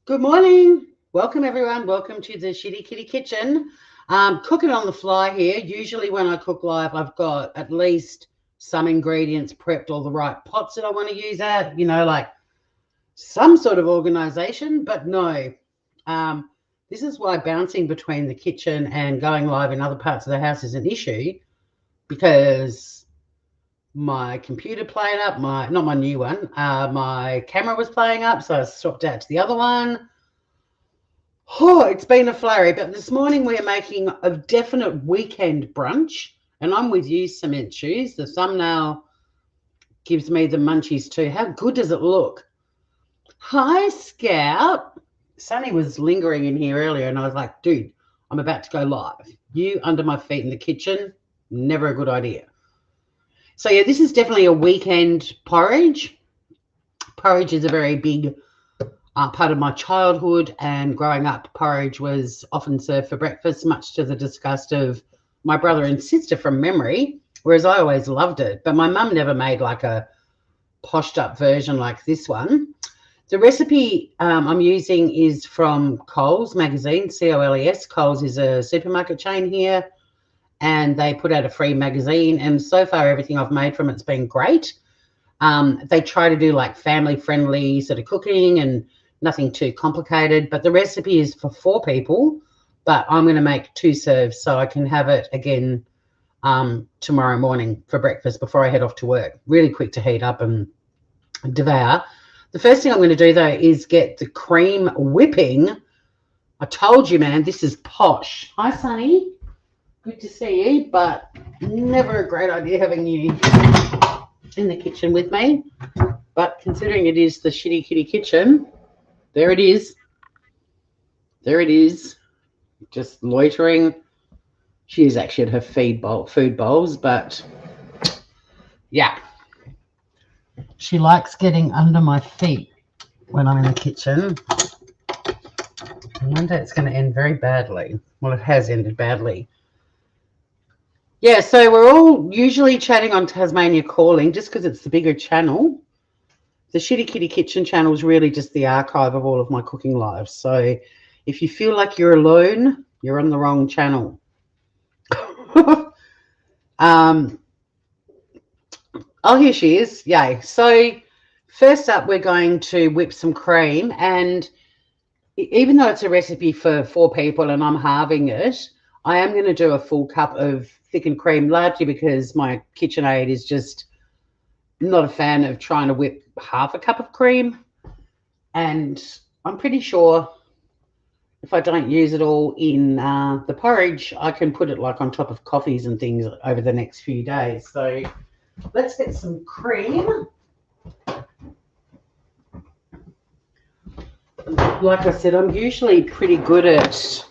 Good morning. Welcome, everyone. Welcome to the Shitty Kitty Kitchen. Cooking on the fly here. Usually when I cook live, I've got at least some ingredients prepped, all the right pots that I want to use at, like some sort of organization, but no. This is why bouncing between the kitchen and going live in other parts of the house is an issue, because my computer playing up, not my new one, my camera was playing up, so I swapped out to the other one. Oh, it's been a flurry, but this morning we're making a definite weekend brunch, and I'm with you, Cement Shoes. The thumbnail gives me the munchies too. How good does it look? Hi, Scout. Sonny was lingering in here earlier, and I was like, dude, I'm about to go live. You under my feet in the kitchen, never a good idea. So, yeah, this is definitely a weekend porridge. Porridge is a very big part of my childhood, and growing up, porridge was often served for breakfast, much to the disgust of my brother and sister from memory, whereas I always loved it. But my mum never made like a poshed up version like this one. The recipe I'm using is from Coles magazine, Coles. Coles is a supermarket chain here, and they put out a free magazine, and so far everything I've made from it's been great. They try to do like family-friendly sort of cooking and nothing too complicated, but the recipe is for 4 people, but I'm going to make 2 serves so I can have it again tomorrow morning for breakfast before I head off to work. Really quick to heat up and devour. The first thing I'm going to do, though, is get the cream whipping. I told you, man, this is posh. Hi, Sonny. Good to see you, but never a great idea having you in the kitchen with me. But considering it is the Shitty Kitty Kitchen, there it is. There it is. Just loitering. She is actually at her food bowls, but yeah. She likes getting under my feet when I'm in the kitchen. And one day it's going to end very badly. Well, it has ended badly. Yeah, so we're all usually chatting on Tasmania Calling just because it's the bigger channel. The Shitty Kitty Kitchen channel is really just the archive of all of my cooking lives. So if you feel like you're alone, you're on the wrong channel. Oh, here she is. Yay. So first up, we're going to whip some cream. And even though it's a recipe for 4 people and I'm halving it, I am going to do a full cup of thickened cream, largely because my KitchenAid is just not a fan of trying to whip half a cup of cream. And I'm pretty sure if I don't use it all in the porridge, I can put it like on top of coffees and things over the next few days. So let's get some cream. Like I said, I'm usually pretty good at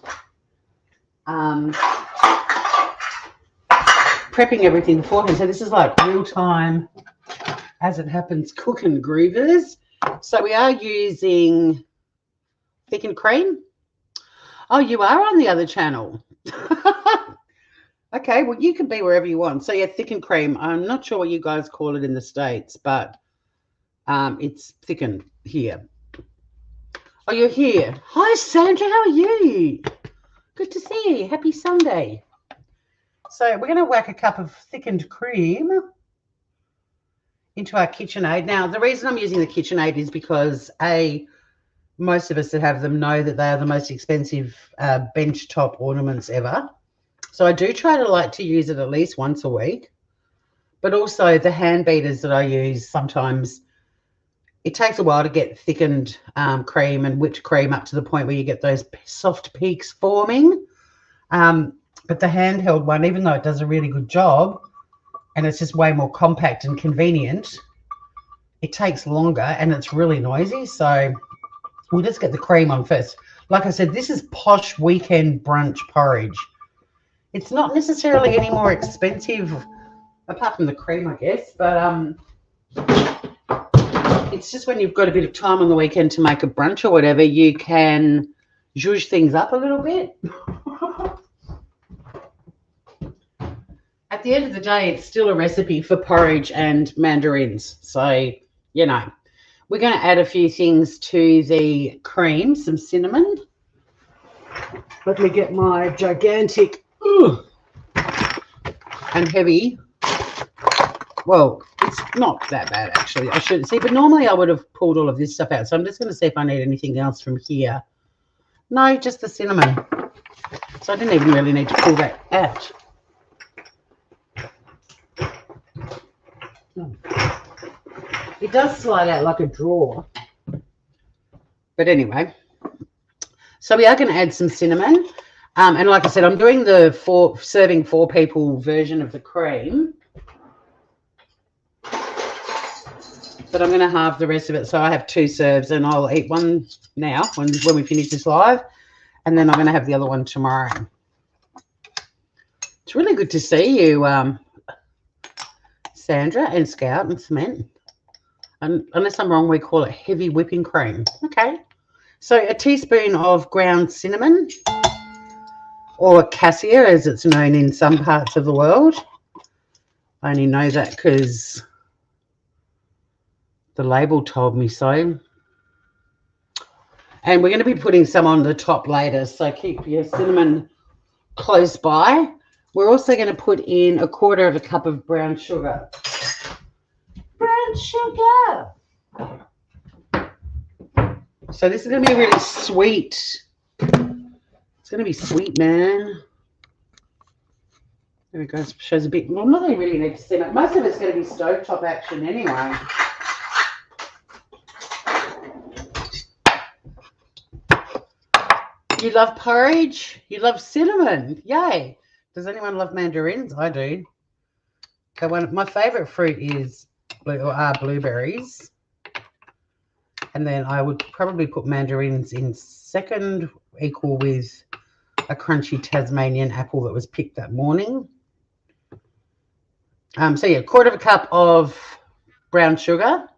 prepping everything beforehand. So this is like real time, as it happens, cooking groovers. So we are using thickened cream. Oh, you are on the other channel. Okay, well, you can be wherever you want. So, yeah, thickened cream. I'm not sure what you guys call it in the States, but it's thickened here. Oh, you're here. Hi, Sandra. How are you? Good to see you. Happy Sunday. So we're going to whack a cup of thickened cream into our KitchenAid. Now, the reason I'm using the KitchenAid is because, most of us that have them know that they are the most expensive benchtop ornaments ever. So I do try to like to use it at least once a week. But also the hand beaters that I use, sometimes it takes a while to get thickened cream and whipped cream up to the point where you get those soft peaks forming. But the handheld one, even though it does a really good job and it's just way more compact and convenient, it takes longer and it's really noisy. So we'll just get the cream on first. Like I said, this is posh weekend brunch porridge. It's not necessarily any more expensive, apart from the cream, I guess, but it's just when you've got a bit of time on the weekend to make a brunch or whatever, you can zhuzh things up a little bit. At the end of the day, it's still a recipe for porridge and mandarins. So, we're going to add a few things to the cream, some cinnamon. Let me get my gigantic and heavy. Well, it's not that bad actually. I shouldn't see, but normally I would have pulled all of this stuff out. So I'm just going to see if I need anything else from here. No, just the cinnamon. So I didn't even really need to pull that out. It does slide out like a drawer. But anyway, so we are going to add some cinnamon. And like I said, I'm doing the serving 4 people version of the cream. But I'm going to halve the rest of it. So I have 2 serves and I'll eat one now when we finish this live. And then I'm going to have the other one tomorrow. It's really good to see you, Sandra and Scout and Cement. And unless I'm wrong, we call it heavy whipping cream. Okay. So a teaspoon of ground cinnamon, or cassia as it's known in some parts of the world. I only know that because the label told me so. And we're going to be putting some on the top later, so keep your cinnamon close by. We're also going to put in 1/4 cup of brown sugar. Brown sugar. So this is going to be really sweet. It's going to be sweet, man. There it goes. Shows a bit. Well, not that you really need to see it. Most of it's going to be stovetop action anyway. You love porridge? You love cinnamon? Yay. Does anyone love mandarins? I do. Okay, my favourite fruit is blueberries. And then I would probably put mandarins in second, equal with a crunchy Tasmanian apple that was picked that morning. So yeah, 1/4 cup of brown sugar.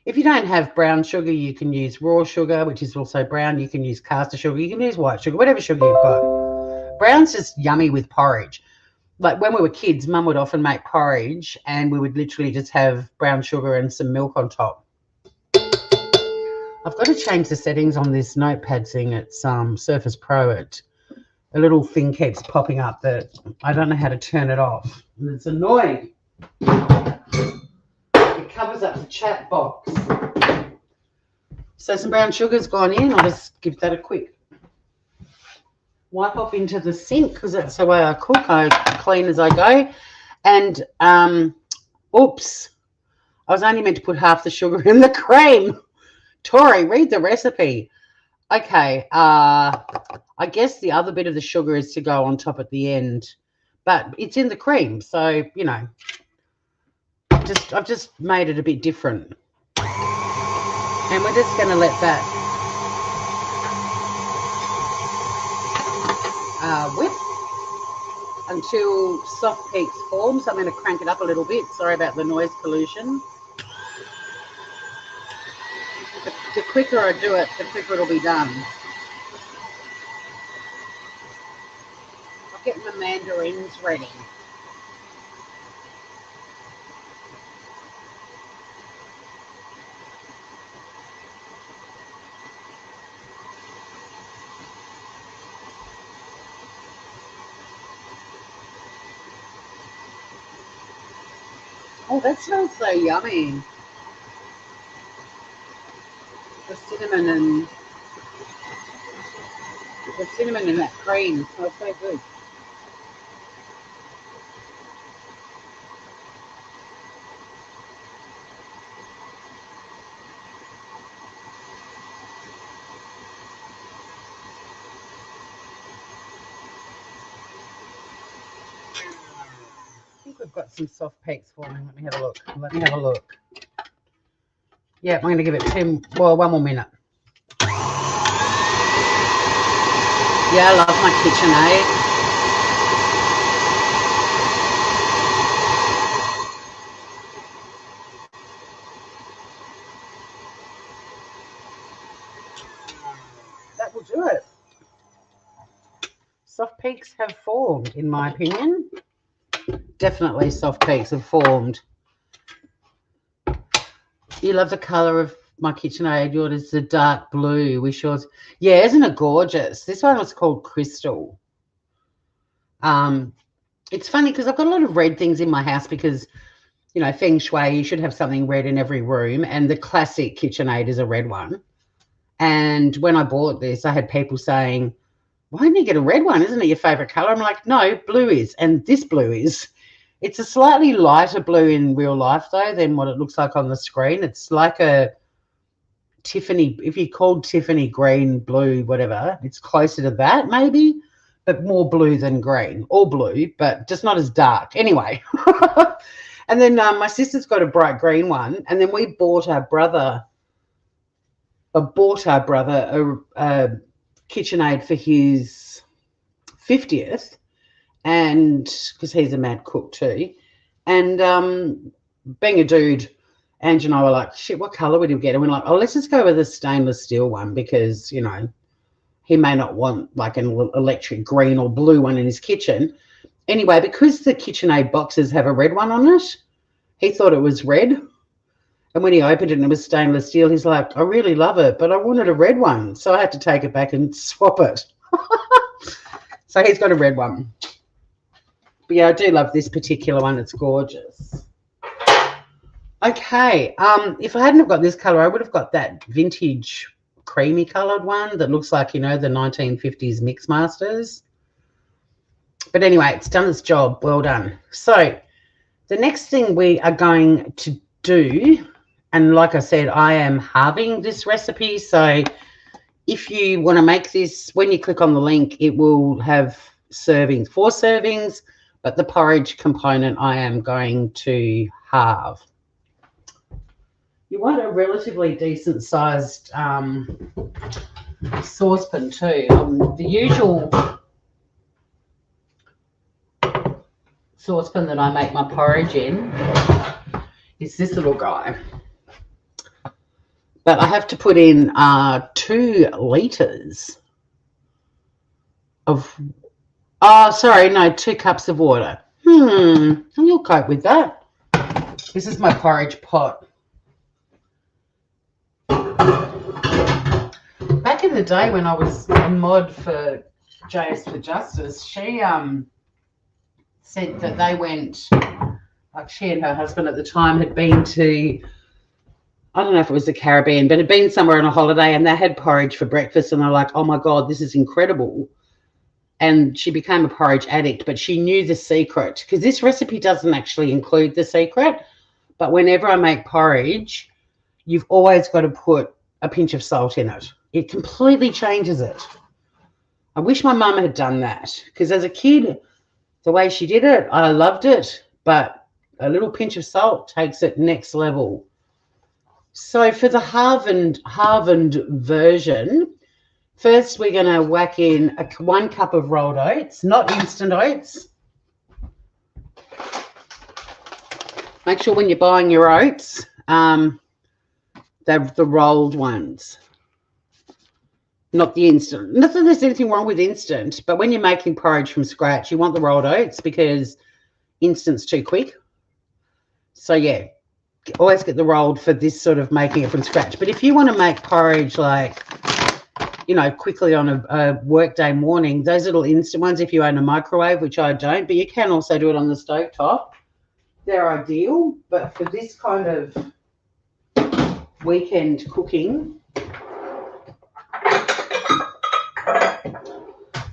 If you don't have brown sugar, you can use raw sugar, which is also brown. You can use caster sugar. You can use white sugar, whatever sugar you've got. Brown's just yummy with porridge. Like when we were kids, Mum would often make porridge and we would literally just have brown sugar and some milk on top. I've got to change the settings on this notepad thing. It's Surface Pro. A little thing keeps popping up that I don't know how to turn it off. And it's annoying. It covers up the chat box. So some brown sugar's gone in. I'll just give that a quick wipe off into the sink because that's the way I cook. I clean as I go. And, oops, I was only meant to put half the sugar in the cream. Tori, read the recipe. Okay, I guess the other bit of the sugar is to go on top at the end, but it's in the cream, so you know. I've just made it a bit different, and we're just going to let that whip until soft peaks form. So I'm going to crank it up a little bit. Sorry about the noise pollution. The quicker I do it, the quicker it'll be done. I'll get my mandarins ready. Oh, that smells so yummy. The cinnamon and that cream smells so good. I think we've got some soft peaks forming. Let me have a look. Yeah, I'm going to give it 1 more minute. Yeah, I love my KitchenAid. That will do it. Soft peaks have formed, in my opinion. Definitely soft peaks have formed. You love the colour of my KitchenAid. Yours is the dark blue. Wish yours. Yeah, isn't it gorgeous? This one was called Crystal. It's funny because I've got a lot of red things in my house because, you know, feng shui, you should have something red in every room. And the classic KitchenAid is a red one. And when I bought this, I had people saying, why didn't you get a red one? Isn't it your favorite color? I'm like, no, blue is. And this blue is. It's a slightly lighter blue in real life, though, than what it looks like on the screen. It's like a Tiffany, if you called Tiffany green, blue, whatever, it's closer to that maybe, but more blue than green. All blue, but just not as dark. Anyway. And then my sister's got a bright green one. And then we bought our brother a KitchenAid for his 50th, and because he's a mad cook too. And being a dude, Ange and I were like, shit, what color would he get? And we're like, oh, let's just go with a stainless steel one because, you know, he may not want like an electric green or blue one in his kitchen. Anyway, because the KitchenAid boxes have a red one on it, he thought it was red. And when he opened it and it was stainless steel, he's like, I really love it, but I wanted a red one. So I had to take it back and swap it. So he's got a red one. But yeah, I do love this particular one. It's gorgeous. Okay. If I hadn't have got this color, I would have got that vintage creamy colored one that looks like, you know, the 1950s Mixmasters. But anyway, it's done its job. Well done. So the next thing we are going to do, and like I said, I am halving this recipe. So if you want to make this, when you click on the link, it will have servings, 4 servings, but the porridge component I am going to halve. You want a relatively decent sized saucepan too. The usual saucepan that I make my porridge in is this little guy. But I have to put in 2 litres of, 2 cups of water. You'll cope with that. This is my porridge pot. Back in the day when I was a mod for JS for Justice, she said that they went, like she and her husband at the time had been to, I don't know if it was the Caribbean, but had been somewhere on a holiday and they had porridge for breakfast and they're like, oh my God, this is incredible. And she became a porridge addict, but she knew the secret because this recipe doesn't actually include the secret. But whenever I make porridge, you've always got to put a pinch of salt in it. It completely changes it. I wish my mum had done that because as a kid, the way she did it, I loved it, but a little pinch of salt takes it next level. So for the halved version, first we're going to whack in 1 cup of rolled oats, not instant oats. Make sure when you're buying your oats, they're the rolled ones, not the instant. Not that there's anything wrong with instant, but when you're making porridge from scratch, you want the rolled oats because instant's too quick. So yeah, always get the rolled for this sort of making it from scratch. But if you want to make porridge like, you know, quickly on a workday morning, those little instant ones, if you own a microwave, which I don't, but you can also do it on the stove top, they're ideal. But for this kind of weekend cooking,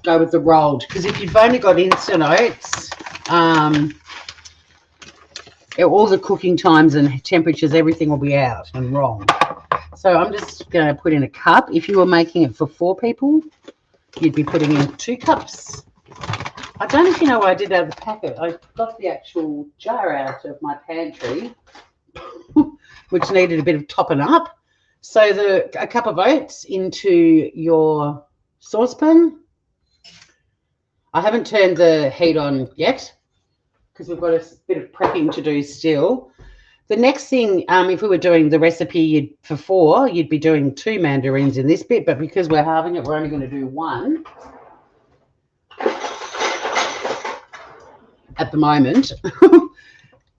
go with the rolled, because if you've only got instant oats, all the cooking times and temperatures, everything will be out and wrong. So I'm just going to put in a cup. If you were making it for 4 people, you'd be putting in 2 cups. I don't know if you know what I did out of the packet. I got the actual jar out of my pantry, which needed a bit of topping up. So a cup of oats into your saucepan. I haven't turned the heat on yet because we've got a bit of prepping to do still. The next thing, if we were doing the recipe for 4, you'd be doing 2 mandarins in this bit, but because we're halving it, we're only going to do 1 at the moment.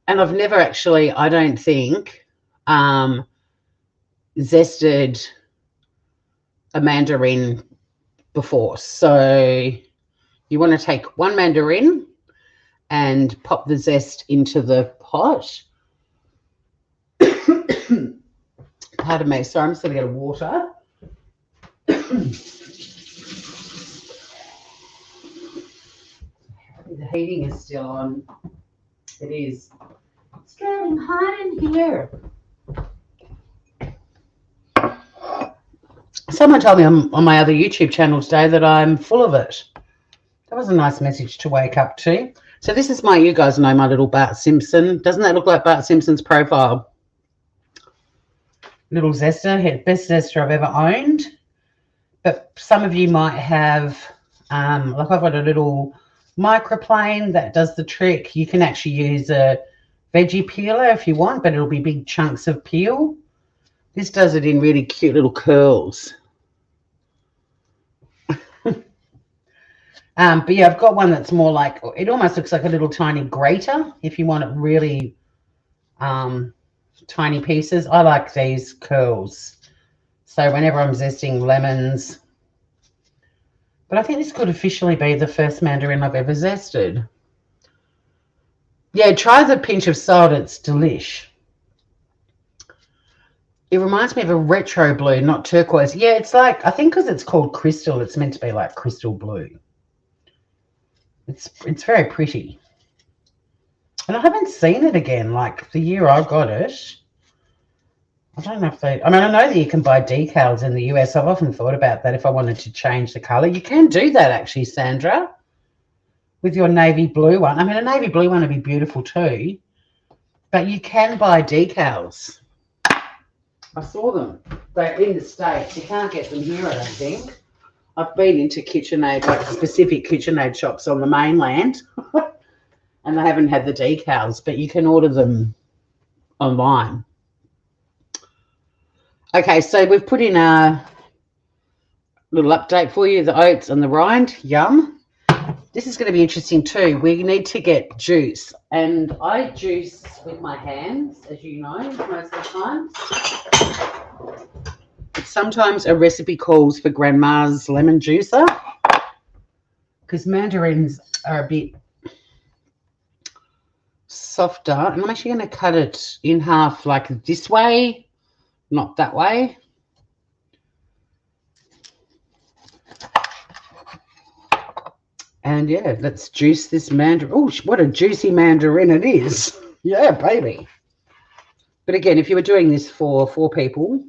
And I've never actually, I don't think, zested a mandarin before. So you want to take one mandarin and pop the zest into the pot. Pardon me. Sorry, I'm just going to get a water. The heating is still on. It is. It's getting hot in here. Someone told me on my other YouTube channel today that I'm full of it. That was a nice message to wake up to. So this is you guys know my little Bart Simpson. Doesn't that look like Bart Simpson's profile? Little zester, best zester I've ever owned. But some of you might have, like I've got a little microplane that does the trick. You can actually use a veggie peeler if you want, but it'll be big chunks of peel. This does it in really cute little curls. But yeah, I've got one that's more like, it almost looks like a little tiny grater if you want it really tiny pieces. I like these curls. So whenever I'm zesting lemons, but I think this could officially be the first mandarin I've ever zested. Yeah, try the pinch of salt. It's delish. It reminds me of a retro blue, not turquoise. Yeah, it's like, I think because it's called crystal, it's meant to be like crystal blue. It's very pretty. And I haven't seen it again, like the year I got it. I don't know if they, I mean, I know that you can buy decals in the US. I've often thought about that if I wanted to change the colour. You can do that actually, Sandra, with your navy blue one. I mean, a navy blue one would be beautiful too, but you can buy decals. I saw them. They're in the States. You can't get them here, I don't think. I've been into KitchenAid, like specific KitchenAid shops on the mainland, and they haven't had the decals, but you can order them online. Okay, so we've put in a little update for you, the oats and the rind. Yum. This is going to be interesting too. We need to get juice, and I juice with my hands, as you know, most of the time. Sometimes a recipe calls for grandma's lemon juicer because mandarins are a bit softer. And I'm actually going to cut it in half like this way, not that way. And yeah, let's juice this mandarin. Oh, what a juicy mandarin it is. Yeah, baby. But again, if you were doing this for 4 people,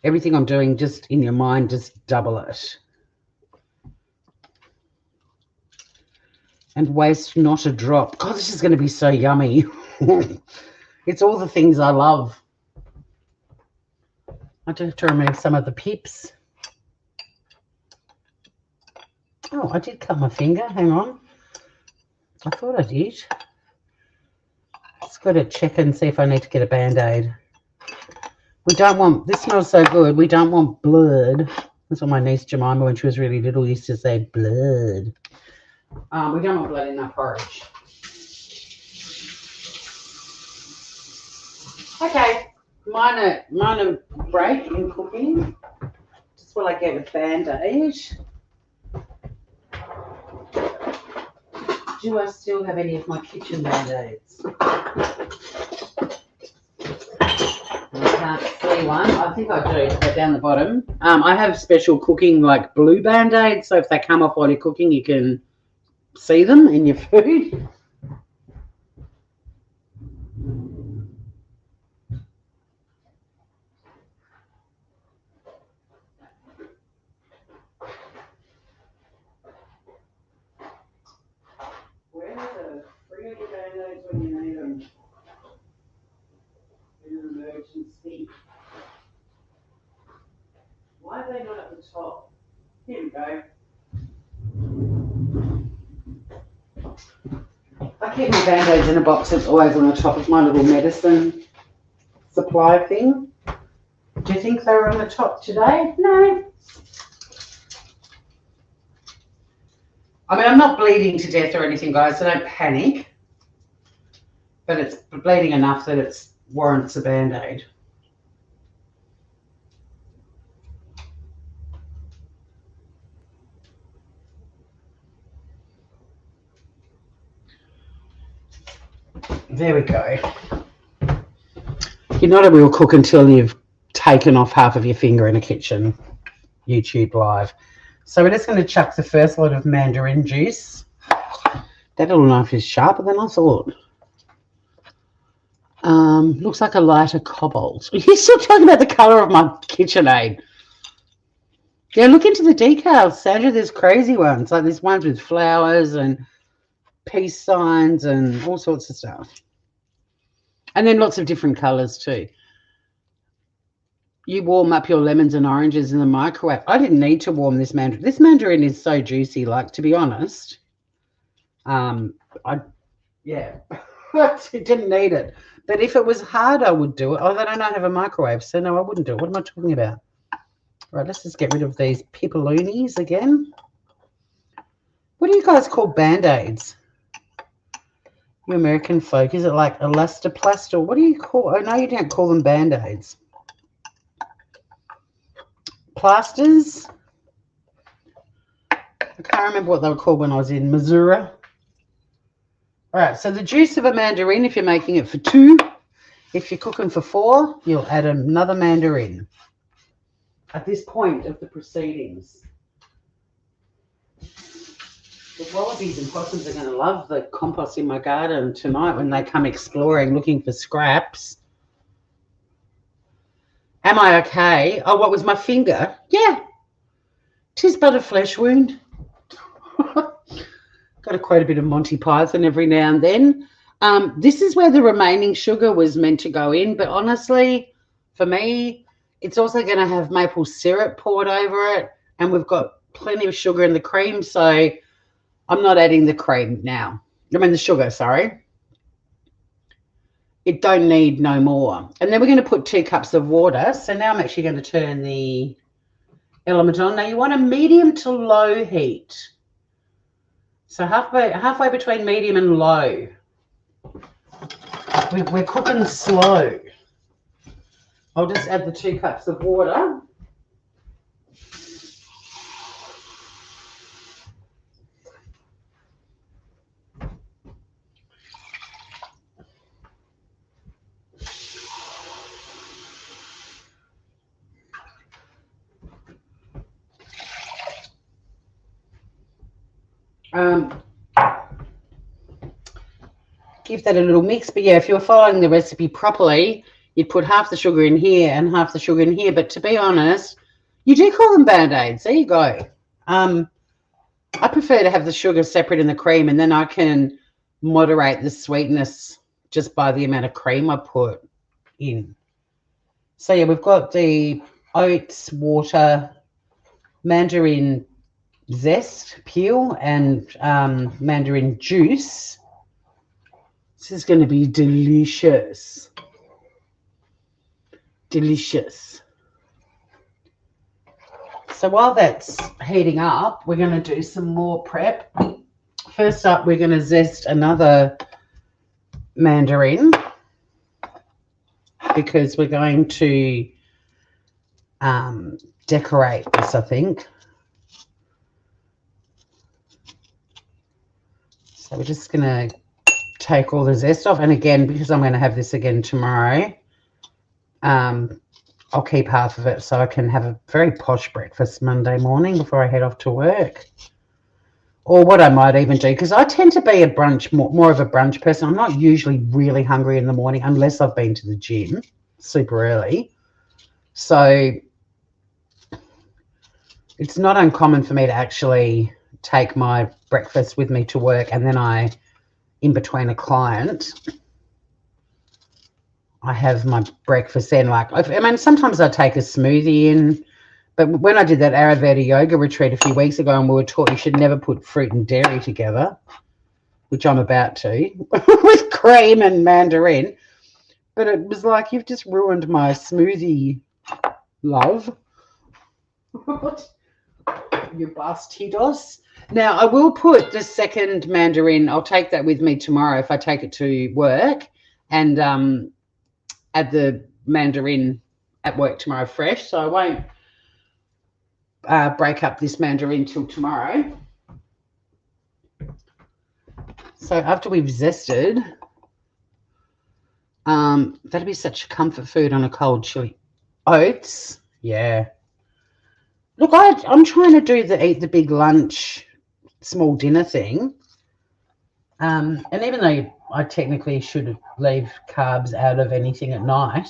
everything I'm doing, just in your mind, just double it. And waste not a drop. God, this is going to be so yummy. It's all the things I love. I do have to remove some of the pips. Oh, I did cut my finger. Hang on. I thought I did. Just got to check and see if I need to get a Band-Aid. We don't want, this smells so good, we don't want blood. That's what my niece Jemima, when she was really little, used to say, blood. We don't want blood in our porridge. Okay, minor break in cooking. Just while I get a Band-Aid. Do I still have any of my kitchen Band-Aids? I can't see one. I think I do. They're down the bottom. I have special cooking like blue Band-Aids, so if they come off while you're cooking, you can see them in your food. Where are the free Band-Aids when you need them? In an emergency. Why are they not at the top? Here we go. I keep my Band-Aids in a box that's always on the top of my little medicine supply thing. Do you think they were on the top today? No. I mean, I'm not bleeding to death or anything, guys, so don't panic. But it's bleeding enough that it warrants a Band-Aid. There we go. You're not a real cook until you've taken off half of your finger in a kitchen YouTube live. So we're just going to chuck the first lot of mandarin juice. That little knife is sharper than I thought. Looks like a lighter cobalt. You're still talking about the colour of my KitchenAid. Yeah, look into the decals, Sandra. There's crazy ones. Like there's ones with flowers and peace signs and all sorts of stuff. And then lots of different colours too. You warm up your lemons and oranges in the microwave. I didn't need to warm this mandarin. This mandarin is so juicy, like, to be honest. Yeah, it didn't need it. But if it was hard, I would do it. Oh, then I don't have a microwave, so no, I wouldn't do it. What am I talking about? Right, let's just get rid of these pepperonis again. What do you guys call Band-Aids? You American folk, is it like Elastoplast or what do you call? Oh, no, you don't call them Band-Aids. Plasters. I can't remember what they were called when I was in Missouri. All right, so the juice of a mandarin, if you're making it for 2, if you're cooking for 4, you'll add another mandarin at this point of the proceedings. The wallabies and possums are going to love the compost in my garden tonight when they come exploring looking for scraps. Am I okay? Oh, what was my finger? Yeah. 'Tis but a flesh wound. Got to quote a bit of Monty Python every now and then. This is where the remaining sugar was meant to go in, but honestly, for me, it's also going to have maple syrup poured over it, and we've got plenty of sugar in the cream, so I'm not adding the cream now. I mean the sugar, sorry. It don't need no more. And then we're going to put 2 cups of water. So now I'm actually going to turn the element on. Now you want a medium to low heat. So halfway between medium and low. We're cooking slow. I'll just add the 2 cups of water. Give that a little mix. But yeah, if you're following the recipe properly, you'd put half the sugar in here and half the sugar in here. But to be honest, you do call them Band-Aids. There you go. I prefer to have the sugar separate in the cream, and then I can moderate the sweetness just by the amount of cream I put in. So yeah, we've got the oats, water, mandarin zest, peel, and mandarin juice. This is going to be delicious. Delicious. So while that's heating up, we're going to do some more prep. First up, we're going to zest another mandarin because we're going to decorate this, I think. So we're just going to take all the zest off. And again, because I'm going to have this again tomorrow, I'll keep half of it so I can have a very posh breakfast Monday morning before I head off to work. Or what I might even do, because I tend to be a brunch, more of a brunch person. I'm not usually really hungry in the morning unless I've been to the gym super early. So it's not uncommon for me to actually take my breakfast with me to work, and then in between a client, I have my breakfast then. Sometimes I take a smoothie in, but when I did that Ayurveda yoga retreat a few weeks ago and we were taught you should never put fruit and dairy together, which I'm about to, with cream and mandarin, but it was like, you've just ruined my smoothie, love. You bastidos. Now, I will put the second mandarin, I'll take that with me tomorrow if I take it to work, and add the mandarin at work tomorrow fresh, so I won't break up this mandarin till tomorrow. So after we've zested That'd be such a comfort food on a cold chili. Oats, yeah. Look, I'm trying to do the eat the big lunch, small dinner thing. And even though I technically should leave carbs out of anything at night,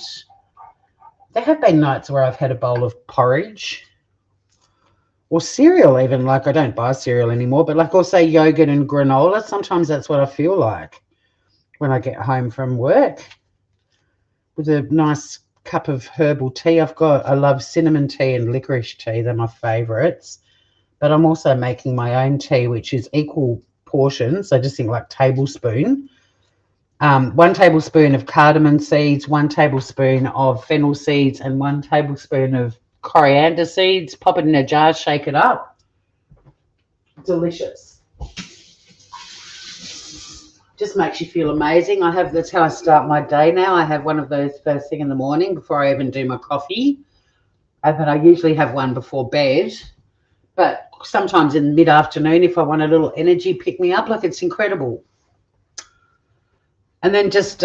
there have been nights where I've had a bowl of porridge or cereal even. Like, I don't buy cereal anymore, but like I'll say yogurt and granola. Sometimes that's what I feel like when I get home from work with a nice cup of herbal tea. I love cinnamon tea and licorice tea. They're my favourites. But I'm also making my own tea, which is equal portions. So just think like tablespoon. 1 tablespoon of cardamom seeds, 1 tablespoon of fennel seeds, and 1 tablespoon of coriander seeds. Pop it in a jar, shake it up. Delicious. Just makes you feel amazing. That's how I start my day now. I have one of those first thing in the morning before I even do my coffee. But I usually have one before bed. But sometimes in mid-afternoon, if I want a little energy pick-me-up, like, it's incredible. And then just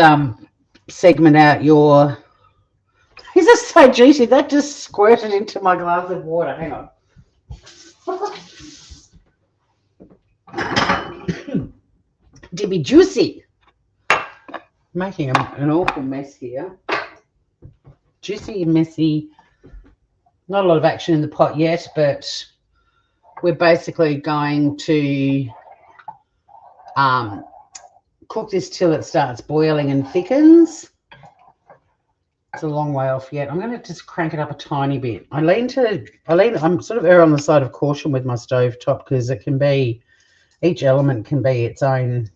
segment out your... Is this so juicy? That just squirted into my glass of water. Hang on. To be juicy. Making an awful mess here. Juicy, messy. Not a lot of action in the pot yet, but we're basically going to cook this till it starts boiling and thickens. It's a long way off yet. I'm going to just crank it up a tiny bit. I'm sort of err on the side of caution with my stovetop because it can be, each element can be its own.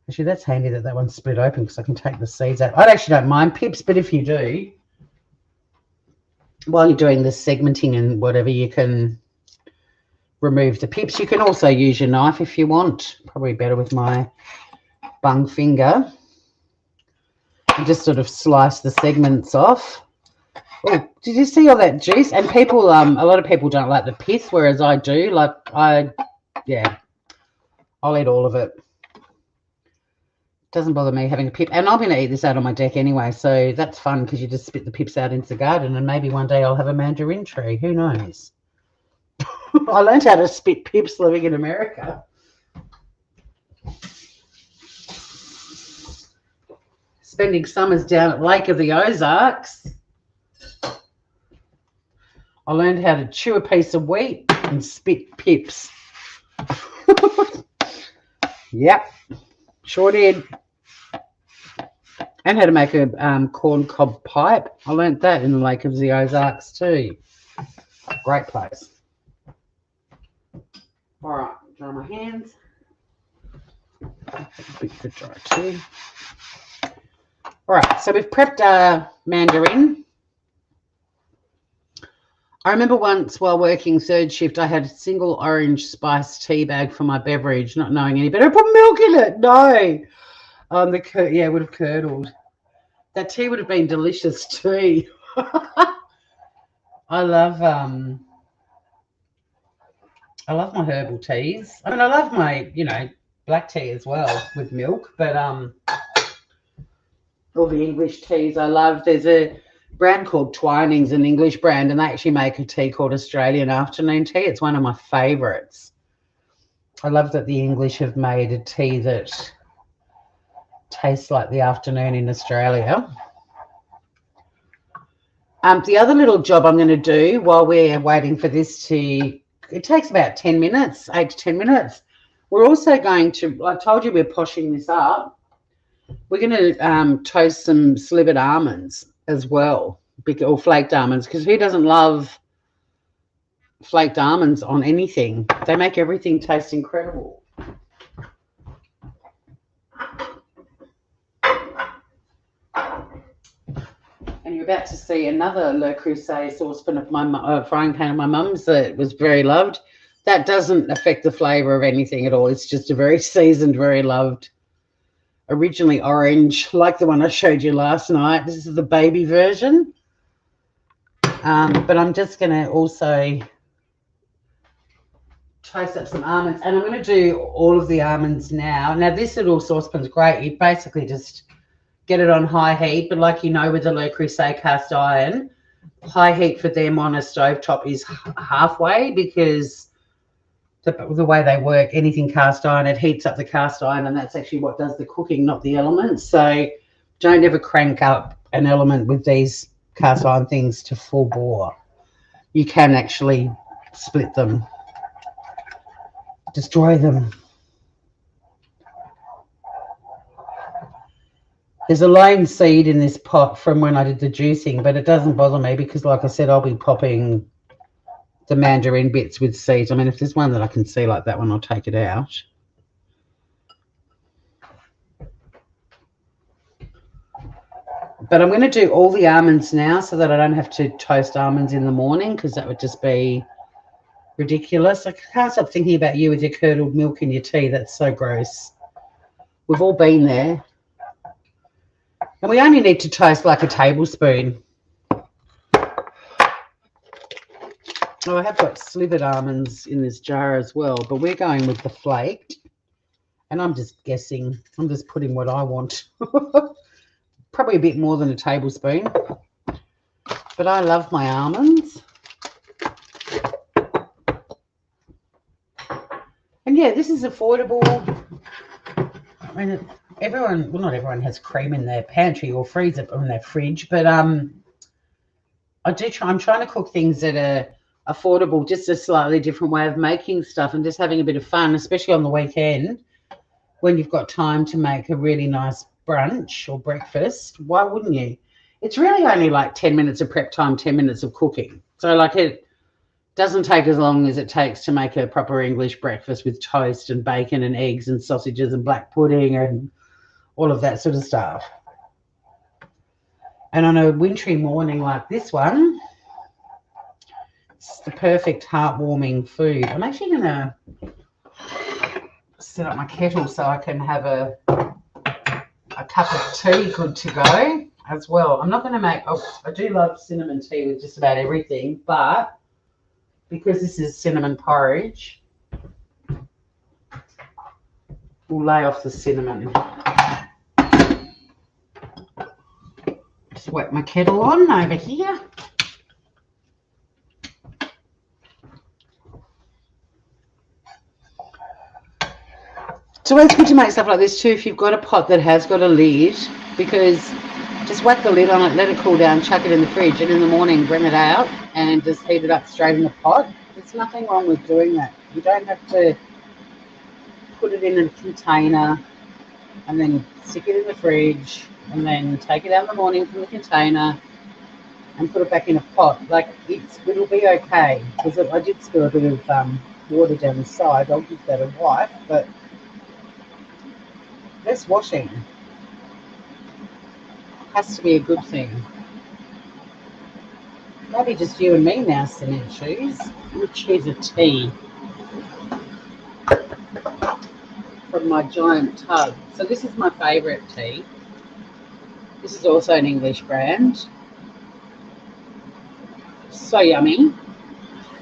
Actually, that's handy that one's split open because I can take the seeds out. I actually don't mind pips, but if you do, while you're doing the segmenting and whatever, you can remove the pips. You can also use your knife if you want. Probably better with my bung finger. And just sort of slice the segments off. Oh, did you see all that juice? And people, a lot of people don't like the pith, whereas I do. Like, yeah, I'll eat all of it. Doesn't bother me having a pip. And I'm going to eat this out on my deck anyway, so that's fun because you just spit the pips out into the garden, and maybe one day I'll have a mandarin tree. Who knows? I learned how to spit pips living in America. Spending summers down at Lake of the Ozarks. I learned how to chew a piece of wheat and spit pips. Yep, sure did. And how to make a corn cob pipe. I learned that in the Lake of the Ozarks too. Great place. All right, dry my hands. A bit to dry too. All right, so we've prepped our mandarin. I remember once while working third shift, I had a single orange spiced tea bag for my beverage, not knowing any better. I put milk in it. No. Yeah, it would have curdled. That tea would have been delicious too. I love my herbal teas. I mean, I love my, black tea as well with milk, but all the English teas I love. There's a brand called Twinings, an English brand, and they actually make a tea called Australian afternoon tea. It's one of my favourites. I love that the English have made a tea that tastes like the afternoon in Australia. The other little job I'm going to do while we're waiting for this it takes about 10 minutes, 8 to 10 minutes. We're also going to, I told you we're poshing this up. We're going to toast some slivered almonds as well, or flaked almonds, because who doesn't love flaked almonds on anything? They make everything taste incredible. And you're about to see another Le Creuset saucepan of my frying pan of my mum's that was very loved. That doesn't affect the flavour of anything at all. It's just a very seasoned, very loved, originally orange, like the one I showed you last night. This is the baby version. But I'm just going to also toast up some almonds. And I'm going to do all of the almonds now. Now, this little saucepan's great. You basically just get it on high heat. But like you know, with the Le Creuset cast iron, high heat for them on a stovetop is halfway, because the way they work, anything cast iron, it heats up the cast iron, and that's actually what does the cooking, not the elements. So don't ever crank up an element with these cast iron things to full bore. You can actually split them, destroy them. There's a lone seed in this pot from when I did the juicing, but it doesn't bother me because, like I said, I'll be popping the mandarin bits with seeds. I mean, if there's one that I can see like that one, I'll take it out. But I'm going to do all the almonds now so that I don't have to toast almonds in the morning, because that would just be ridiculous. I can't stop thinking about you with your curdled milk in your tea. That's so gross. We've all been there. And we only need to toast like a tablespoon. Oh, I have got slivered almonds in this jar as well, but we're going with the flaked. And I'm just guessing. I'm just putting what I want. Probably a bit more than a tablespoon. But I love my almonds. And yeah, this is affordable. I mean, everyone, well, not everyone has cream in their pantry or freezer or in their fridge, but I'm trying to cook things that are affordable, just a slightly different way of making stuff and just having a bit of fun, especially on the weekend when you've got time to make a really nice brunch or breakfast. Why wouldn't you? It's really only like 10 minutes of prep time, 10 minutes of cooking. So like it doesn't take as long as it takes to make a proper English breakfast with toast and bacon and eggs and sausages and black pudding and all of that sort of stuff. And on a wintry morning like this one, it's the perfect heartwarming food. I'm actually going to set up my kettle so I can have a cup of tea good to go as well. I'm not going to make, I do love cinnamon tea with just about everything, but because this is cinnamon porridge, we'll lay off the cinnamon. Just wet my kettle on over here. It's always good to make stuff like this too if you've got a pot that has got a lid, because just whack the lid on it, let it cool down, chuck it in the fridge, and in the morning bring it out and just heat it up straight in the pot. There's nothing wrong with doing that. You don't have to put it in a container and then stick it in the fridge and then take it out in the morning from the container and put it back in a pot. Like, it'll be okay, because I did spill a bit of water down the side. I'll give that a wipe, but less washing has to be a good thing. Maybe just you and me now, cement shoes. We'll choose a tea from my giant tub. So this is my favourite tea. This is also an English brand. So yummy.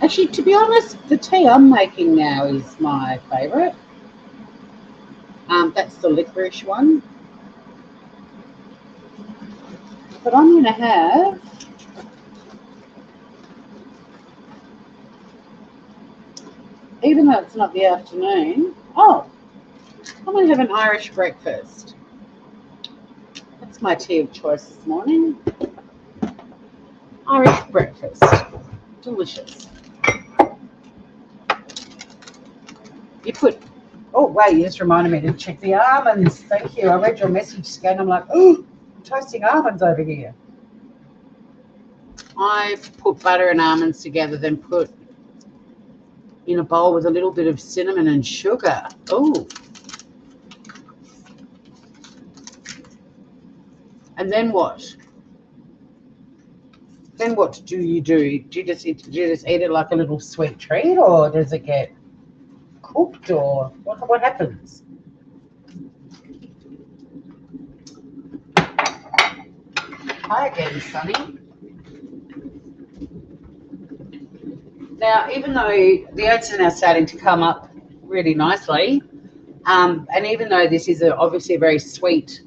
Actually, to be honest, the tea I'm making now is my favourite. That's the licorice one. But I'm going to have even though it's not the afternoon, I'm going to have an Irish breakfast. That's my tea of choice this morning. Irish breakfast. Delicious. You put, oh wait, you just reminded me to check the almonds. Thank you. I read your message, Scan. I'm like, oh, I'm toasting almonds over here. I've put butter and almonds together, then put in a bowl with a little bit of cinnamon and sugar. Oh. And then what? Then what do you do? Do you just eat it like a little sweet treat, or does it get cooked, or what happens? Hi again, Sunny. Now, even though the oats are now starting to come up really nicely, and even though this is obviously a very sweet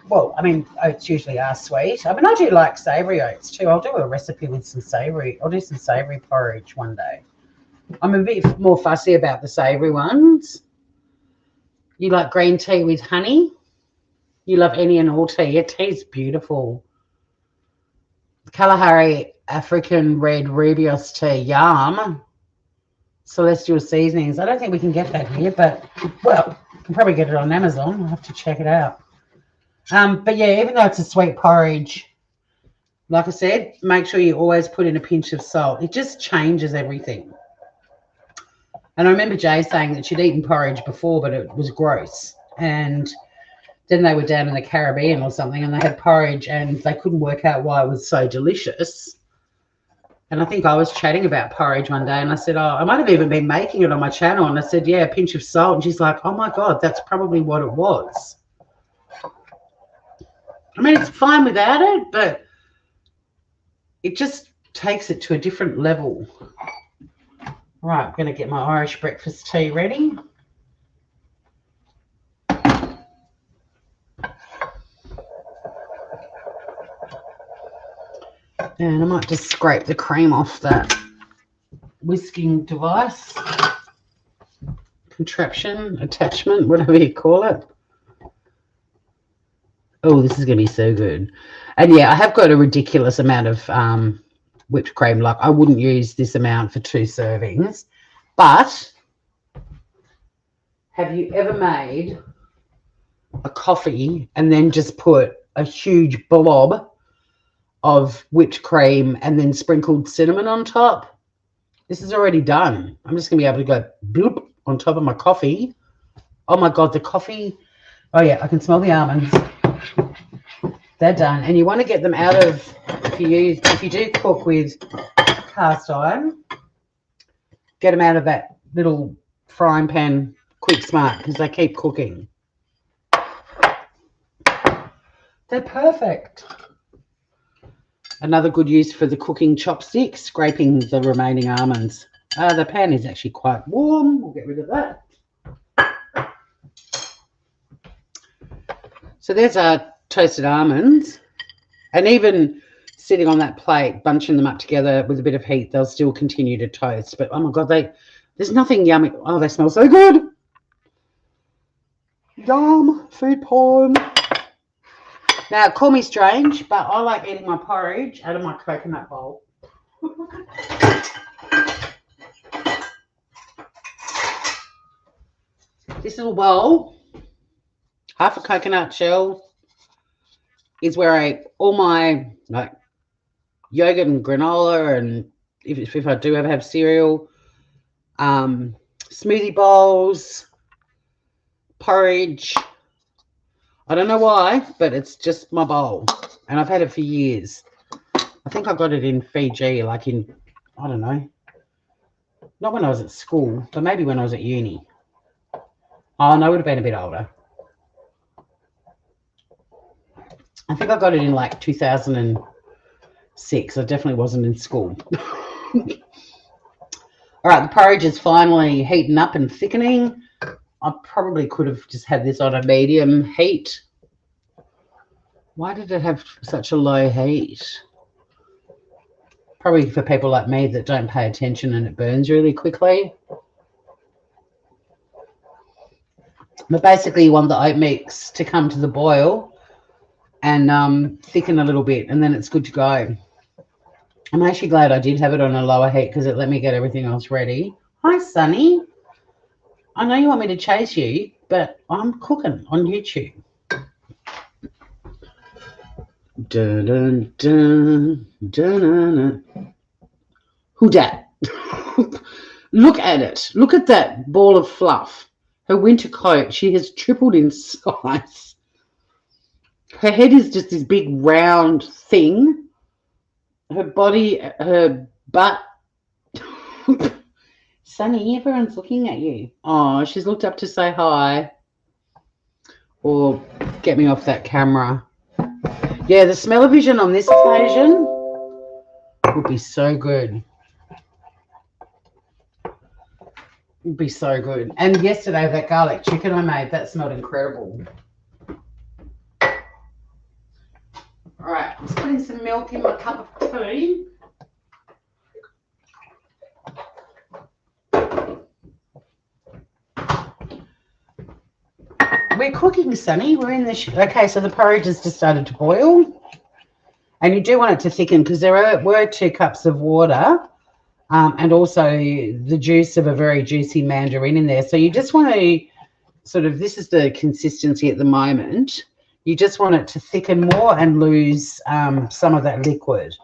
Well, I mean, oats usually are sweet. I mean, I do like savoury oats too. I'll do a recipe with some savoury. I'll do some savoury porridge one day. I'm a bit more fussy about the savoury ones. You like green tea with honey? You love any and all tea. Your tea's beautiful. Kalahari African red Rubios tea. Yum. Celestial seasonings. I don't think we can get that here, but, well, you can probably get it on Amazon. I'll have to check it out. But yeah, even though it's a sweet porridge, like I said, make sure you always put in a pinch of salt. It just changes everything. And I remember Jay saying that she'd eaten porridge before, but it was gross. And then they were down in the Caribbean or something, and they had porridge, and they couldn't work out why it was so delicious. And I think I was chatting about porridge one day, and I said, oh, I might have even been making it on my channel. And I said, yeah, a pinch of salt. And she's like, oh, my God, that's probably what it was. I mean, it's fine without it, but it just takes it to a different level. Right, I'm going to get my Irish breakfast tea ready. And I might just scrape the cream off that whisking device, contraption, attachment, whatever you call it. Oh, this is going to be so good. And yeah, I have got a ridiculous amount of whipped cream. Like, I wouldn't use this amount for 2 servings. But have you ever made a coffee and then just put a huge blob of whipped cream and then sprinkled cinnamon on top? This is already done. I'm just going to be able to go bloop on top of my coffee. Oh, my God, the coffee. Oh, yeah, I can smell the almonds. They're done. And you want to get them out of, if you do cook with cast iron, get them out of that little frying pan quick smart, because they keep cooking. They're perfect. Another good use for the cooking chopsticks, scraping the remaining almonds. The pan is actually quite warm. We'll get rid of that. So there's our toasted almonds. And even sitting on that plate, bunching them up together with a bit of heat, they'll still continue to toast. But, oh, my God, there's nothing yummy. Oh, they smell so good. Yum, food porn. Now, call me strange, but I like eating my porridge out of my coconut bowl. This little bowl, half a coconut shell, is where I eat all my like yogurt and granola, and if I do have cereal, smoothie bowls, porridge. I don't know why, but it's just my bowl, and I've had it for years. I think I got it in Fiji, like in, I don't know, not when I was at school, but maybe when I was at uni. Oh, no, I would have been a bit older. I think I got it in like 2006. I definitely wasn't in school. All right, the porridge is finally heating up and thickening. I probably could have just had this on a medium heat. Why did it have such a low heat? Probably for people like me that don't pay attention and it burns really quickly. But basically you want the oat mix to come to the boil and thicken a little bit, and then it's good to go. I'm actually glad I did have it on a lower heat because it let me get everything else ready. Hi, Sunny. I know you want me to chase you, but I'm cooking on YouTube. Dun, dun, dun, dun, dun, dun. Who dat? Look at it. Look at that ball of fluff. Her winter coat, she has tripled in size. Her head is just this big round thing. Her body, her butt. Sunny, everyone's looking at you. Oh, she's looked up to say hi. Or get me off that camera. Yeah, the smell-o-vision on this occasion would be so good. It'd be so good. And yesterday, that garlic chicken I made, that smelled incredible. All right, I'm just putting some milk in my cup of tea. We're cooking, Sunny. We're in the... Okay, so the porridge has just started to boil. And you do want it to thicken because there were 2 cups of water and also the juice of a very juicy mandarin in there. So you just want to sort of... This is the consistency at the moment. You just want it to thicken more and lose some of that liquid.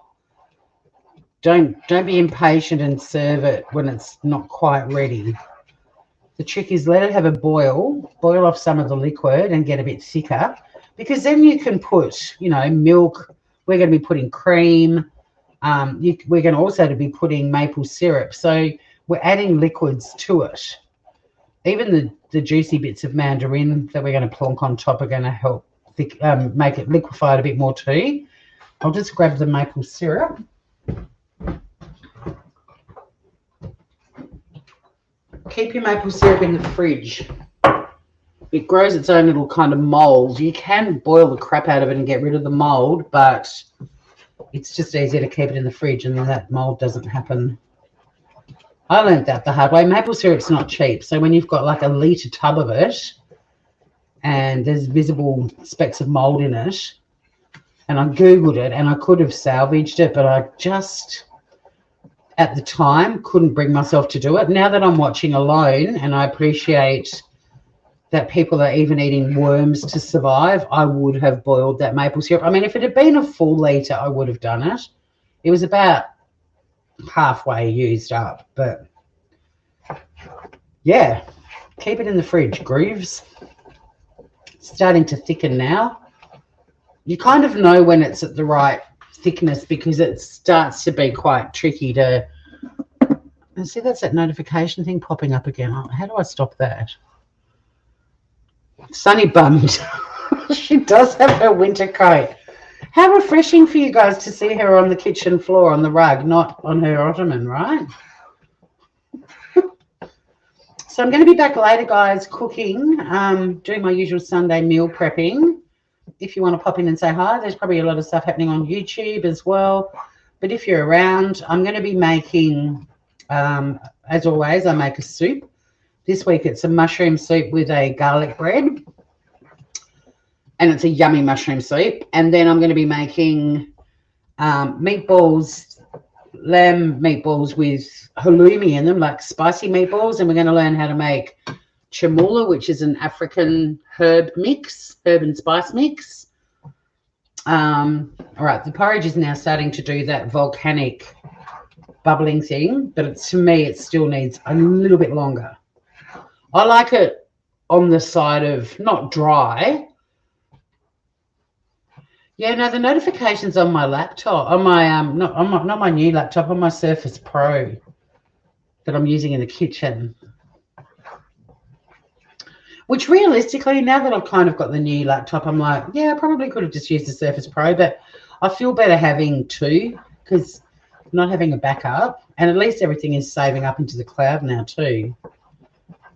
Don't be impatient and serve it when it's not quite ready. The trick is let it have a boil off some of the liquid and get a bit thicker, because then you can put, you know, milk. We're going to be putting cream. We're going to also be putting maple syrup. So we're adding liquids to it. Even the juicy bits of mandarin that we're going to plonk on top are going to help make it liquefied a bit more too. I'll just grab the maple syrup. Keep your maple syrup in the fridge. It grows its own little kind of mold. You can boil the crap out of it and get rid of the mold, but it's just easier to keep it in the fridge and then that mold doesn't happen. I learned that the hard way. Maple syrup's not cheap. So when you've got like a litre tub of it and there's visible specks of mold in it, and I Googled it and I could have salvaged it, but I just... at the time couldn't bring myself to do it. Now that I'm watching alone and I appreciate that people are even eating worms to survive, I would have boiled that maple syrup. I mean, if it had been a full litre, I would have done it. It was about halfway used up, but yeah, keep it in the fridge, Grooves. It's starting to thicken now. You kind of know when it's at the right thickness because it starts to be quite tricky to... And see, that's that notification thing popping up again. Oh, how do I stop that? Sunny bummed. She does have her winter coat. How refreshing for you guys to see her on the kitchen floor on the rug, not on her ottoman, right? So I'm going to be back later, guys, cooking, doing my usual Sunday meal prepping. If you want to pop in and say hi, there's probably a lot of stuff happening on YouTube as well. But if you're around, I'm going to be making, as always, I make a soup. This week it's a mushroom soup with a garlic bread. And it's a yummy mushroom soup. And then I'm going to be making meatballs, lamb meatballs with halloumi in them, like spicy meatballs. And we're going to learn how to make chamula, which is an African herb and spice mix. All right, the porridge is now starting to do that volcanic bubbling thing, but to me it still needs a little bit longer. I like it on the side of not dry. Yeah, no, the notifications on my laptop, on my not my new laptop, on my Surface Pro that I'm using in the kitchen. Which realistically, now that I've kind of got the new laptop, I'm like, yeah, I probably could have just used the Surface Pro, but I feel better having 2 because not having a backup, and at least everything is saving up into the cloud now too.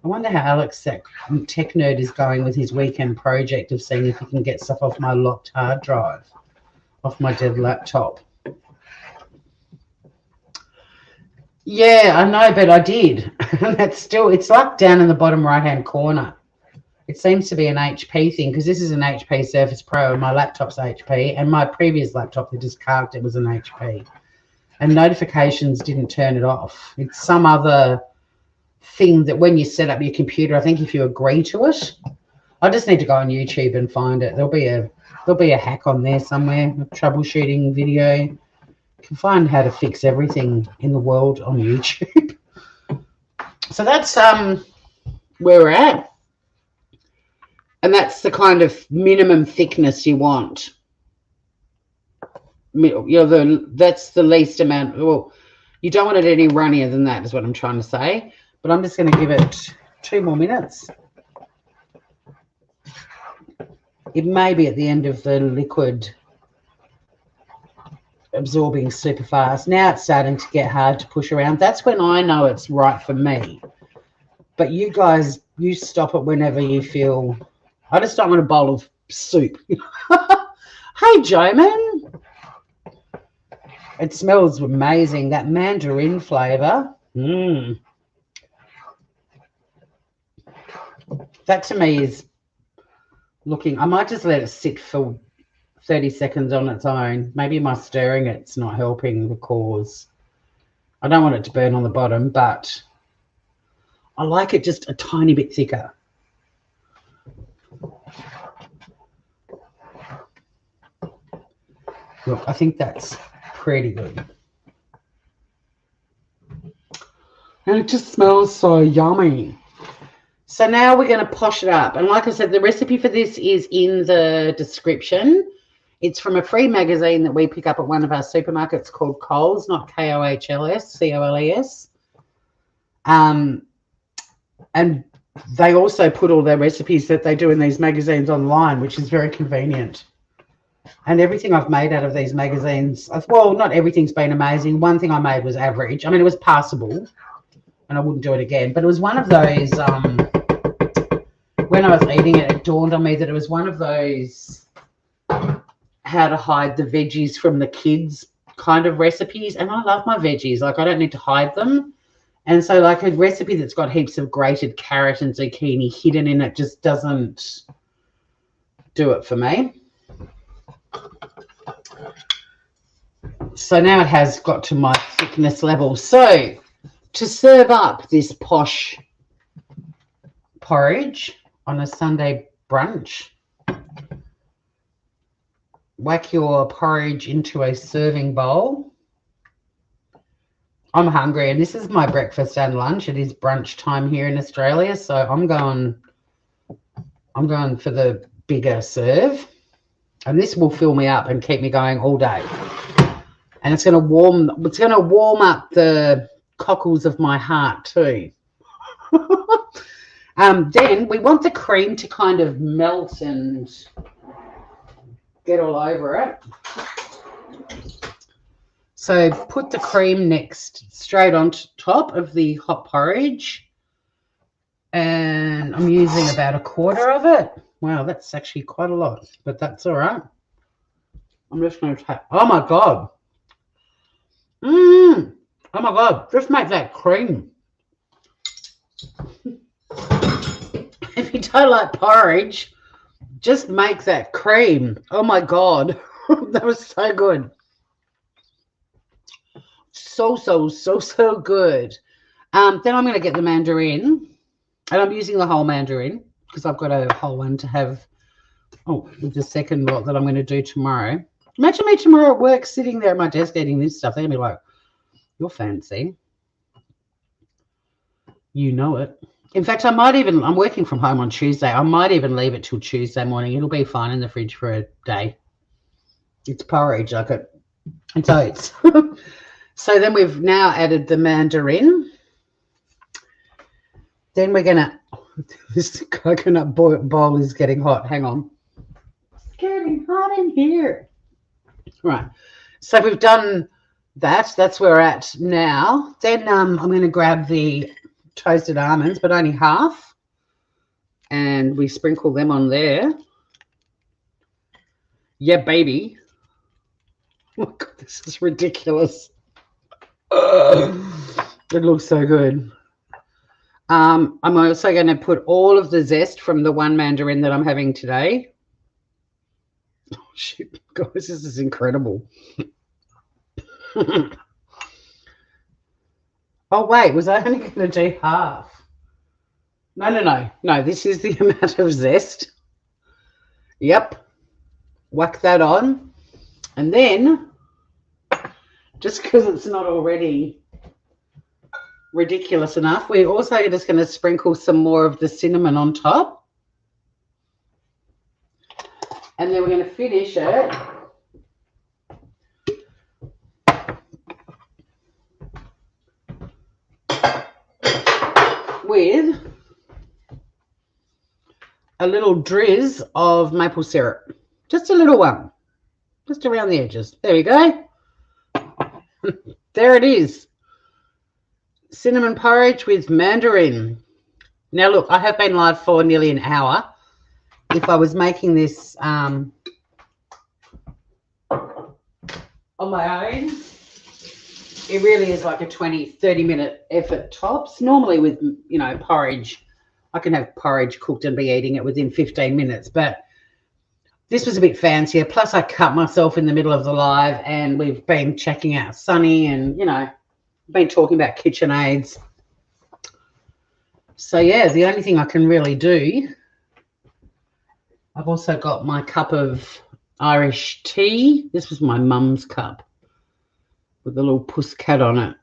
I wonder how Alex, that tech nerd, is going with his weekend project of seeing if he can get stuff off my locked hard drive, off my dead laptop. Yeah, I know, but I did. That's still, it's like down in the bottom right-hand corner. It seems to be an HP thing because this is an HP Surface Pro and my laptop's HP, and my previous laptop that just carved it was an HP. And notifications didn't turn it off. It's some other thing that when you set up your computer, I think if you agree to it, I just need to go on YouTube and find it. There'll be a hack on there somewhere, a troubleshooting video. You can find how to fix everything in the world on YouTube. So that's where we're at. And that's the kind of minimum thickness you want. That's the least amount. Well, you don't want it any runnier than that, is what I'm trying to say. But I'm just going to give it 2 more minutes. It may be at the end of the liquid absorbing super fast. Now it's starting to get hard to push around. That's when I know it's right for me. But you guys, you stop it whenever you feel. I just don't want a bowl of soup. Hey, Joe, man. It smells amazing. That mandarin flavour. That to me is looking. I might just let it sit for 30 seconds on its own. Maybe my stirring it's not helping the cause. I don't want it to burn on the bottom, but I like it just a tiny bit thicker. Look, I think that's pretty good. And it just smells so yummy. So now we're going to posh it up. And like I said, the recipe for this is in the description. It's from a free magazine that we pick up at one of our supermarkets called Coles, not Kohls, C-O-L-E-S. And they also put all their recipes that they do in these magazines online, which is very convenient. And everything I've made out of these magazines, well, not everything's been amazing. One thing I made was average. I mean, it was passable, and I wouldn't do it again. But it was one of those, when I was eating it, it dawned on me that it was one of those how to hide the veggies from the kids kind of recipes. And I love my veggies. Like, I don't need to hide them. And so, like, a recipe that's got heaps of grated carrot and zucchini hidden in it just doesn't do it for me. So now it has got to my thickness level. So to serve up this posh porridge on a Sunday brunch, whack your porridge into a serving bowl. I'm hungry, and this is my breakfast and lunch. It is brunch time here in Australia, so I'm going for the bigger serve, and this will fill me up and keep me going all day. And it's going to warm up the cockles of my heart too. Then we want the cream to kind of melt and get all over it. So put the cream straight on top of the hot porridge. And I'm using about a quarter of it. Wow, that's actually quite a lot, but that's all right. I'm just going to take, oh my God. Oh my God, just make that cream. If you don't like porridge, just make that cream. Oh my God, that was so good. So good. Then I'm going to get the mandarin, and I'm using the whole mandarin because I've got a whole one to have. Oh, with the second lot that I'm going to do tomorrow. Imagine me tomorrow at work sitting there at my desk eating this stuff. They're going to be like, you're fancy. You know it. In fact, I'm working from home on Tuesday. I might even leave it till Tuesday morning. It'll be fine in the fridge for a day. It's porridge, like it's oats. So then we've now added the mandarin. Then we're going to, this coconut bowl is getting hot. Hang on. It's getting hot in here. Right. So we've done that. That's where we're at now. Then I'm going to grab the toasted almonds, but only half. And we sprinkle them on there. Yeah, baby. Oh, my God, this is ridiculous. It looks so good. I'm also going to put all of the zest from the one mandarin that I'm having today. Oh, shit, guys, this is incredible. Oh, wait, was I only going to do half? No, this is the amount of zest. Yep. Whack that on. And then, just because it's not already ridiculous enough, we're also just going to sprinkle some more of the cinnamon on top. And then we're going to finish it with a little drizz of maple syrup. Just a little one. Just around the edges. There we go. There it is. Cinnamon porridge with mandarin. Now, look, I have been live for nearly an hour. If I was making this on my own, it really is like a 20-30 minute effort tops. Normally with, you know, porridge, I can have porridge cooked and be eating it within 15 minutes, but this was a bit fancier. Plus I cut myself in the middle of the live, and we've been checking out Sunny and, you know, been talking about KitchenAids. So yeah, the only thing I can really do, I've also got my cup of Irish tea. This was my mum's cup with a little puss cat on it.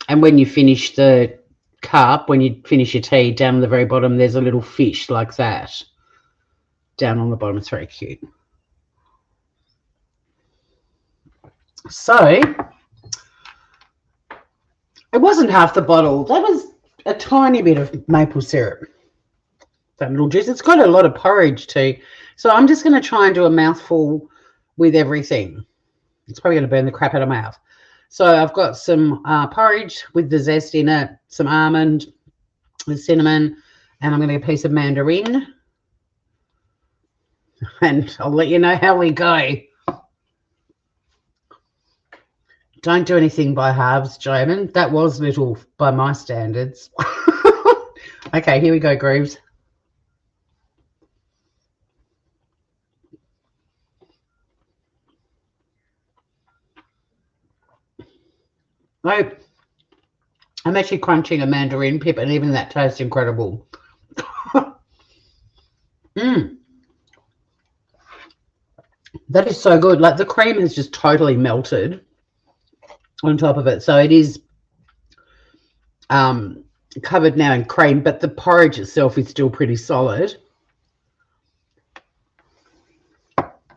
And when you finish the cup, when you finish your tea, down at the very bottom, there's a little fish like that. Down on the bottom, it's very cute. So it wasn't half the bottle. That was a tiny bit of maple syrup. That little juice. It's got a lot of porridge too. So I'm just going to try and do a mouthful with everything. It's probably going to burn the crap out of my mouth. So I've got some porridge with the zest in it, some almond with cinnamon, and I'm going to get a piece of mandarin. And I'll let you know how we go. Don't do anything by halves, Jamin. That was little by my standards. Okay, here we go, Grooves. Oh, I'm actually crunching a mandarin pip, and even that tastes incredible. That is so good. Like, the cream has just totally melted on top of it. So it is covered now in cream, but the porridge itself is still pretty solid.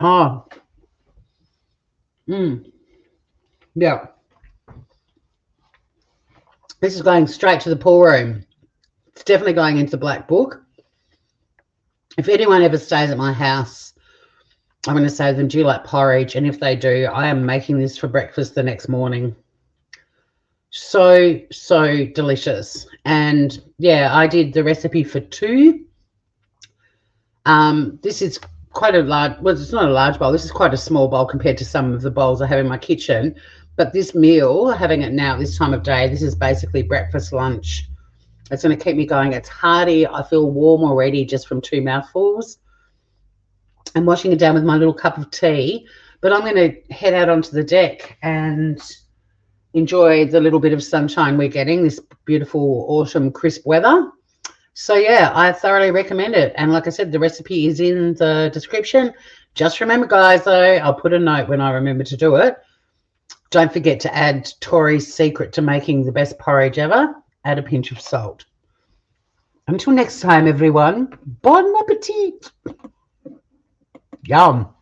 Oh. Yeah. This is going straight to the pour room. It's definitely going into the black book. If anyone ever stays at my house, I'm going to say to them, do you like porridge? And if they do, I am making this for breakfast the next morning. So delicious. And yeah, I did the recipe for 2. This is quite a large, well, it's not a large bowl. This is quite a small bowl compared to some of the bowls I have in my kitchen. But this meal, having it now at this time of day, this is basically breakfast, lunch. It's going to keep me going. It's hearty. I feel warm already just from 2 mouthfuls. I'm washing it down with my little cup of tea. But I'm going to head out onto the deck and enjoy the little bit of sunshine we're getting, this beautiful autumn crisp weather. So yeah, I thoroughly recommend it. And like I said, the recipe is in the description. Just remember, guys, though, I'll put a note when I remember to do it. Don't forget to add Tori's secret to making the best porridge ever. Add a pinch of salt. Until next time, everyone, bon appetit. Yum.